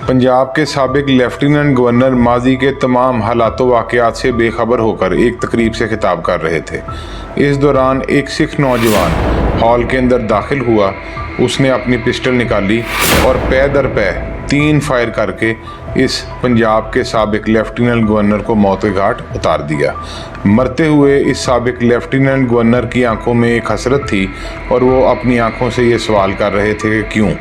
पंजाब के साबिक lieutenant governor माजी के तमाम हालातों वाक़यात से बेखबर होकर एक तकरीब से खिताब कर रहे थे। इस दौरान एक सिख नौजवान हॉल के अंदर दाखिल हुआ। उसने अपनी पिस्टल निकाली और पै दर पै 3 फायर करके इस पंजाब के साबिक लेफ्टिनेंट गवर्नर को मौत के घाट उतार दिया। मरते हुए इस साबिक लेफ्टिनेंट गवर्नर की आंखों में एक हसरत थी और वो अपनी आंखों से ये सवाल कर रहे थे कि क्यों।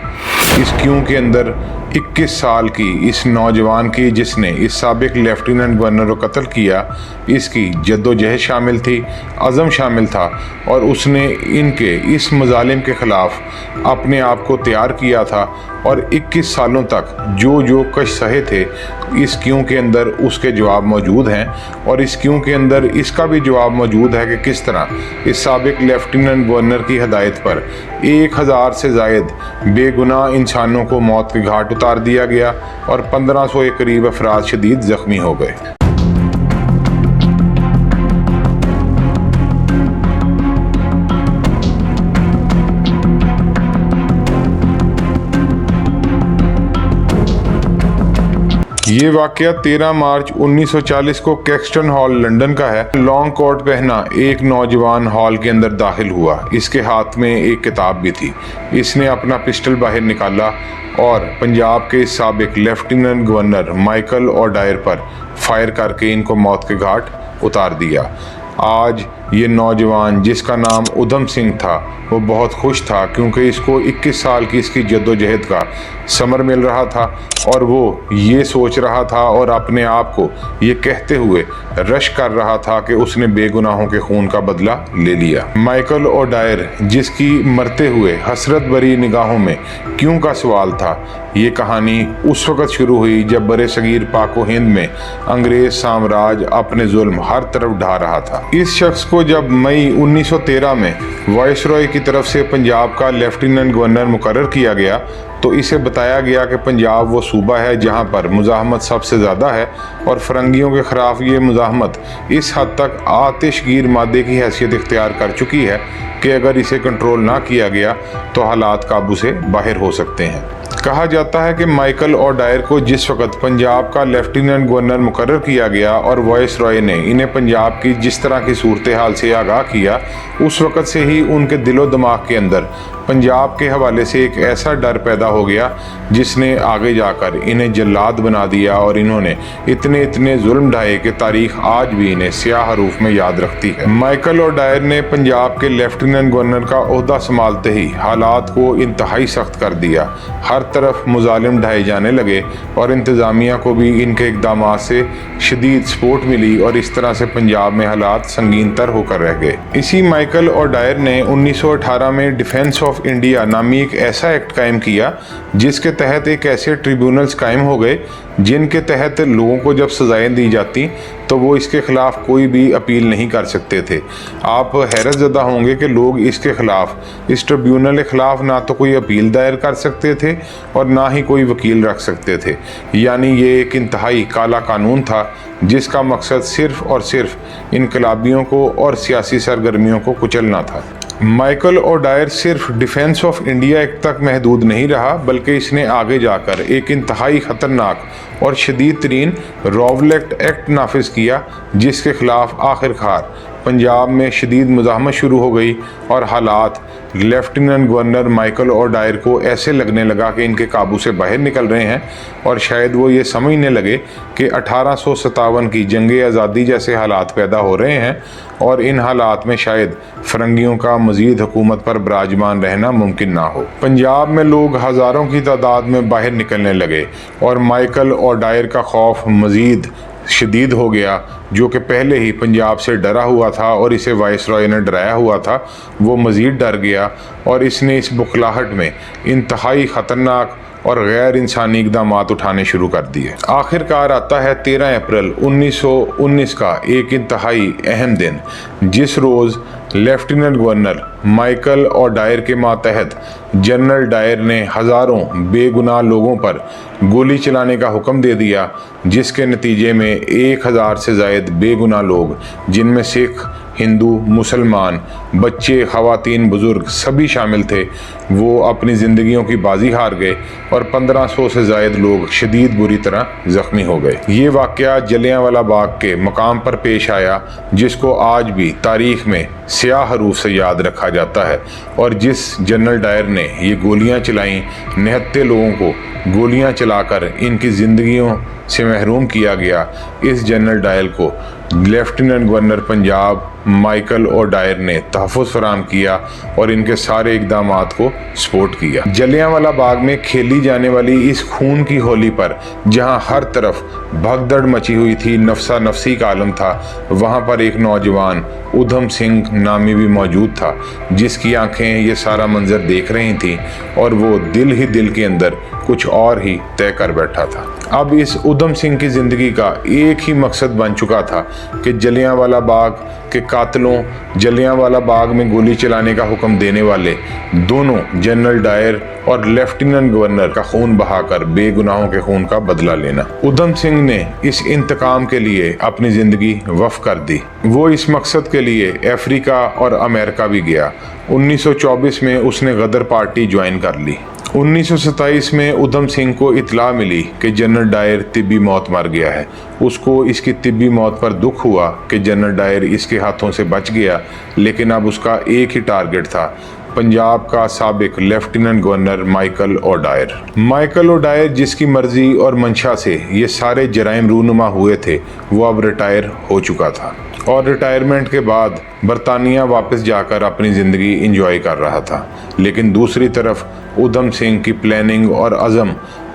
इस क्यों के अंदर 21 साल की इस नौजवान की, जिसने इस साबिक लेफ्टिनेंट गवर्नर को कत्ल किया, इसकी जद्दोजहद शामिल थी, अज़म शामिल था और उसने इनके इस मजालिम के ख़िलाफ़ अपने आप को तैयार किया था और 21 सालों तक जो कश सहे थे। इस क्यों के अंदर उसके जवाब मौजूद हैं और इस क्यों के अंदर इसका भी जवाब मौजूद है कि किस तरह इस साबिक लेफ्टिनेंट गवर्नर की हदायत पर 1000 से ज़ायद बेगुनाह इंसानों को मौत के घाट उतार दिया गया और 1500 के करीब अफराद शदीद ज़ख्मी हो गए। ये वाक़या 13 मार्च 1940 को कैक्सटन हॉल लंदन का है। लॉन्ग कोट पहना एक नौजवान हॉल के अंदर दाखिल हुआ। इसके हाथ में एक किताब भी थी। इसने अपना पिस्टल बाहर निकाला और पंजाब के साबिक लेफ्टिनेंट गवर्नर माइकल ओडायर पर फायर करके इनको मौत के घाट उतार दिया। आज ये नौजवान, जिसका नाम उधम सिंह था, वो बहुत खुश था क्योंकि इसको 21 साल की इसकी जद्दोजहद का समर मिल रहा था और वो ये सोच रहा था और अपने आप को ये कहते हुए रश कर रहा था कि उसने बेगुनाहों के खून का बदला ले लिया। माइकल ओडायर, जिसकी मरते हुए हसरत भरी निगाहों में क्यों का सवाल था, ये कहानी उस वक़्त शुरू हुई जब बरे सगीर पाको हिंद में अंग्रेज साम्राज्य अपने जुल्म हर तरफ ढा रहा था। इस शख्स को जब मई 1913 में वायसरॉय की तरफ से पंजाब का लेफ्टिनेंट गवर्नर मुकर्रर किया गया तो इसे बताया गया कि पंजाब वो सूबा है जहां पर मुज़ाहमत सबसे ज़्यादा है और फ़िरंगियों के ख़िलाफ़ ये मुज़ाहमत इस हद तक आतिशगीर मादे की हैसियत इख्तियार कर चुकी है कि अगर इसे कंट्रोल ना किया गया तो हालात काबू से बाहर हो सकते हैं। कहा जाता है कि माइकल ओडायर को जिस वक़्त पंजाब का लेफ्टिनेंट गवर्नर मुकर्रर किया गया और वायसरॉय ने इन्हें पंजाब की जिस तरह की सूरत हाल से आगाह किया, उस वक़्त से ही उनके दिलो दिमाग के अंदर पंजाब के हवाले से एक ऐसा डर पैदा हो गया जिसने आगे जाकर इन्हें जल्लाद बना दिया और इन्होंने इतने जुल्म ढाए कि तारीख आज भी इन्हें स्याह हरूफ में याद रखती है। माइकल ओडायर ने पंजाब के लेफ्टिनेंट गवर्नर का ओहदा संभालते ही हालात को इंतहाई सख्त कर दिया। हर तरफ मुजालिम ढाए जाने लगे और इंतज़ामिया को भी इनके इक़दामात से शदीद सपोर्ट मिली और इस तरह से पंजाब में हालात संगीन तर होकर रह गए। इसी माइकल ओडायर ने 1918 में डिफेंस ऑफ इंडिया नामी एक ऐसा एक्ट कायम किया जिसके तहत एक ऐसे ट्रिब्यूनल्स कायम हो गए जिनके तहत लोगों को जब सज़ाएं दी जाती तो वो इसके ख़िलाफ़ कोई भी अपील नहीं कर सकते थे। आप हैरत ज़दा होंगे कि लोग इसके ख़िलाफ़, इस ट्रिब्यूनल के ख़िलाफ़ ना तो कोई अपील दायर कर सकते थे और ना ही कोई वकील रख सकते थे। यानी ये एक इंतहाई काला कानून था जिसका मकसद सिर्फ़ और सिर्फ इनकलाबियों को और सियासी सरगर्मियों को कुचलना था। माइकल ओडायर सिर्फ डिफेंस ऑफ इंडिया एक्ट तक महदूद नहीं रहा बल्कि इसने आगे जाकर एक इंतहाई ख़तरनाक और शदीद तरीन रॉवलेट एक्ट नाफिज किया जिसके ख़िलाफ़ आखिरकार पंजाब में शदीद मुज़ाहमत शुरू हो गई और हालात लेफ्टिनेंट गवर्नर माइकल ओडायर को ऐसे लगने लगा कि इनके काबू से बाहर निकल रहे हैं और शायद वो ये समझने लगे कि 1857 की जंग आज़ादी जैसे हालात पैदा हो रहे हैं और इन हालात में शायद फ़िरंगियों का मज़ीद हुकूमत पर बराजमान रहना मुमकिन ना हो। पंजाब में लोग हज़ारों की तादाद में बाहर निकलने लगे और माइकल ओडायर का खौफ मज़ीद शदीद हो गया, जो कि पहले ही पंजाब से डरा हुआ था और इसे वायसरॉय ने डराया हुआ था। वो मज़ीद डर गया और इसने इस बुखलाहट में इंतहाई ख़तरनाक और गैर इंसानी इक़दामात उठाने शुरू कर दिए। आखिरकार आता है 13 अप्रैल 1919 का एक इंतहाई अहम दिन, जिस रोज़ लेफ्टिनेंट गवर्नर माइकल ओडायर के मातहत जनरल डायर ने हज़ारों बेगुनाह लोगों पर गोली चलाने का हुक्म दे दिया, जिसके नतीजे में 1000 से ज़ायद बेगुनाह लोग, जिनमें सिख, हिंदू, मुसलमान, बच्चे, ख़वातीन, बुज़ुर्ग सभी शामिल थे, वो अपनी ज़िंदगियों की बाजी हार गए और 1500 से ज़ायद लोग शदीद बुरी तरह ज़ख्मी हो गए। ये वाक़या जलियांवाला बाग के मकाम पर पेश आया, जिसको आज भी तारीख़ में स्याह हरूफ से याद रखा जाता है, और जिस जनरल डायर ने ये गोलियां चलाईं, निहत्ते लोगों को गोलियां चलाकर इनकी ज़िंदगियों से महरूम किया गया, इस जनरल डायर को lieutenant governor Punjab Michael O'Dwyer ने तहफ़्फ़ुज़ फराहम किया और इनके सारे इक़दामात को सपोर्ट किया। जलियांवाला बाग में खेली जाने वाली इस खून की होली पर जहां हर तरफ भगदड़ मची हुई थी, नफसा नफसी का आलम था, वहां पर एक नौजवान उधम सिंह नामी भी मौजूद था, जिसकी आंखें ये सारा मंजर देख रही थीं और वो दिल ही दिल के अंदर कुछ और ही तय कर बैठा था। अब इस उधम सिंह की ज़िंदगी का एक ही मकसद बन चुका था कि जलियांवाला बाग के कातलों, जलियांवाला बाग में गोली चलाने का हुक्म देने वाले दोनों जनरल डायर और लेफ्टिनेंट गवर्नर का खून बहाकर बेगुनाहों के खून का बदला लेना। उधम सिंह ने इस इंतकाम के लिए अपनी ज़िंदगी वक्फ कर दी। वो इस मकसद के लिए अफ्रीका और अमेरिका भी गया। 1924 में उसने गदर पार्टी ज्वाइन कर ली। 1927 में उधम सिंह को इतला मिली कि जनरल डायर तिब्बी मौत मर गया है। उसको इसकी तिब्बी मौत पर दुख हुआ कि जनरल डायर इसके हाथों से बच गया, लेकिन अब उसका एक ही टारगेट था, पंजाब का साबिक lieutenant governor Michael O'Dwyer. Michael O'Dwyer जिसकी मर्जी और मंशा से ये सारे जराइम रूनुमा हुए थे, वो अब रिटायर हो चुका था और रिटायरमेंट के बाद बरतानिया वापस जाकर अपनी ज़िंदगी इंजॉय कर रहा था। लेकिन दूसरी तरफ उधम सिंह की प्लानिंग और अज़म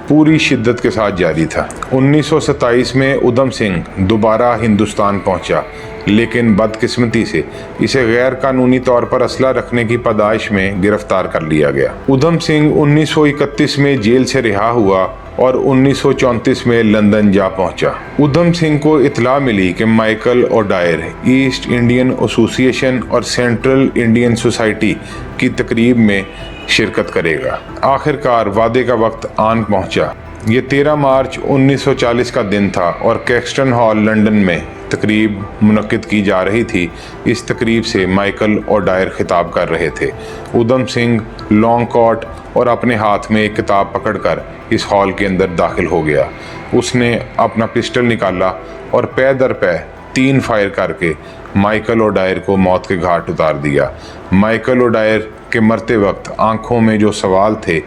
पूरी शिद्दत के साथ जारी था। 1927 में उधम सिंह दोबारा हिंदुस्तान पहुंचा, लेकिन बदकिस्मती से इसे गैर कानूनी तौर पर असला रखने की पदाइश में गिरफ्तार कर लिया गया। उधम सिंह 1931 में जेल से रिहा हुआ और 1934 में लंदन जा पहुंचा। उधम सिंह को इतला मिली कि Michael O'Dwyer east Indian association और सेंट्रल इंडियन सोसाइटी की तकरीब में शिरकत करेगा। आखिरकार वादे का वक्त आन पहुंचा। ये 13 मार्च 1940 का दिन था और कैक्सटन हॉल लंदन में तकरीब मुनक्किद की जा रही थी। इस तकरीब से माइकल ओडायर खिताब कर रहे थे। उधम सिंह लॉन्ग कोट और अपने हाथ में एक किताब पकड़कर इस हॉल के अंदर दाखिल हो गया। उसने अपना पिस्टल निकाला और पै दर पै 3 फायर करके माइकल ओडायर को मौत के घाट उतार दिया। माइकल ओडायर के मरते वक्त आंखों में जो सवाल थे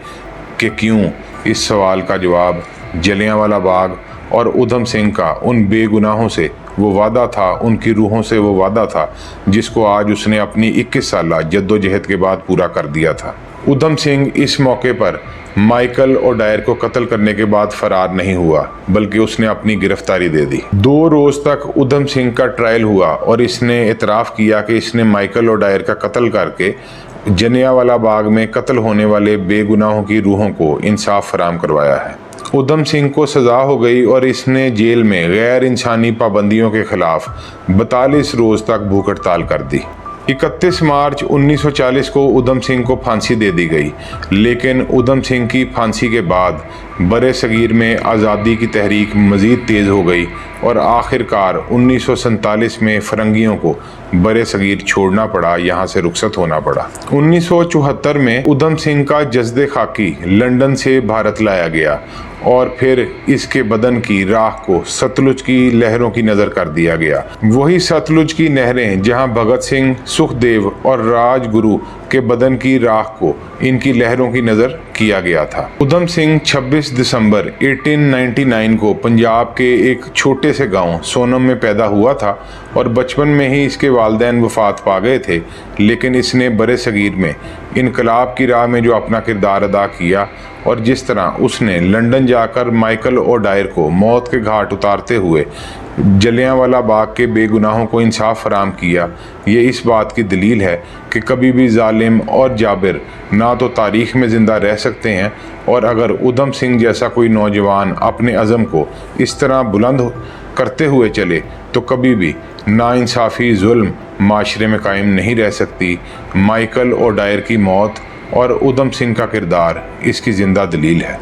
कि क्यों, इस सवाल का जवाब जलियांवाला बाग और उधम सिंह का उन बेगुनाहों से वो वादा था, उनकी रूहों से वो वादा था, जिसको आज उसने अपनी 21 साला जद्दोजहद के बाद पूरा कर दिया था। उधम सिंह इस मौके पर माइकल ओडायर को कत्ल करने के बाद फरार नहीं हुआ, बल्कि उसने अपनी गिरफ्तारी दे दी। 2 रोज तक उधम सिंह का ट्रायल हुआ और इसने इतराफ़ किया कि इसने माइकल ओडायर का कत्ल करके जलियांवाला बाग में कत्ल होने वाले बेगुनाहों की रूहों को इंसाफ फराहम करवाया है। उधम सिंह को सज़ा हो गई और इसने जेल में गैर इंसानी पाबंदियों के खिलाफ 42 रोज़ तक भूख हड़ताल कर दी। 31 मार्च 1940 को उधम सिंह को फांसी दे दी गई, लेकिन उधम सिंह की फांसी के बाद बरे सगीर में आज़ादी की तहरीक मज़ीद तेज़ हो गई और आखिरकार 1947 में फ़रंगियों को बरे सगीर छोड़ना पड़ा, यहाँ से रुखसत होना पड़ा। 1974 में उधम सिंह का जस्दे खाकी लंदन से भारत लाया गया और फिर इसके बदन की राख को सतलुज की लहरों की नज़र कर दिया गया। वही सतलुज की नहरें जहां भगत सिंह, सुखदेव और राजगुरु के बदन की राख को इनकी लहरों की नज़र किया गया था। उधम सिंह 26 दिसंबर 1899 को पंजाब के एक छोटे से गांव सोनम में पैदा हुआ था और बचपन में ही इसके वालिदैन वफात पा गए थे, लेकिन इसने बरे सगीर में इनकलाब की राह में जो अपना किरदार अदा किया और जिस तरह उसने लंदन जाकर माइकल ओडायर को मौत के घाट उतारते हुए जलियांवाला बाग के बेगुनाहों को इंसाफ फराहम किया, ये इस बात की दलील है कि कभी भी जालिम और जाबिर ना तो तारीख़ में ज़िंदा रह सकते हैं, और अगर उधम सिंह जैसा कोई नौजवान अपने अज़म को इस तरह बुलंद करते हुए चले तो कभी भी नाइंसाफ़ी जुल्म माशरे में कायम नहीं रह सकती। माइकल ओडायर की मौत और उधम सिंह का किरदार इसकी ज़िंदा दलील है।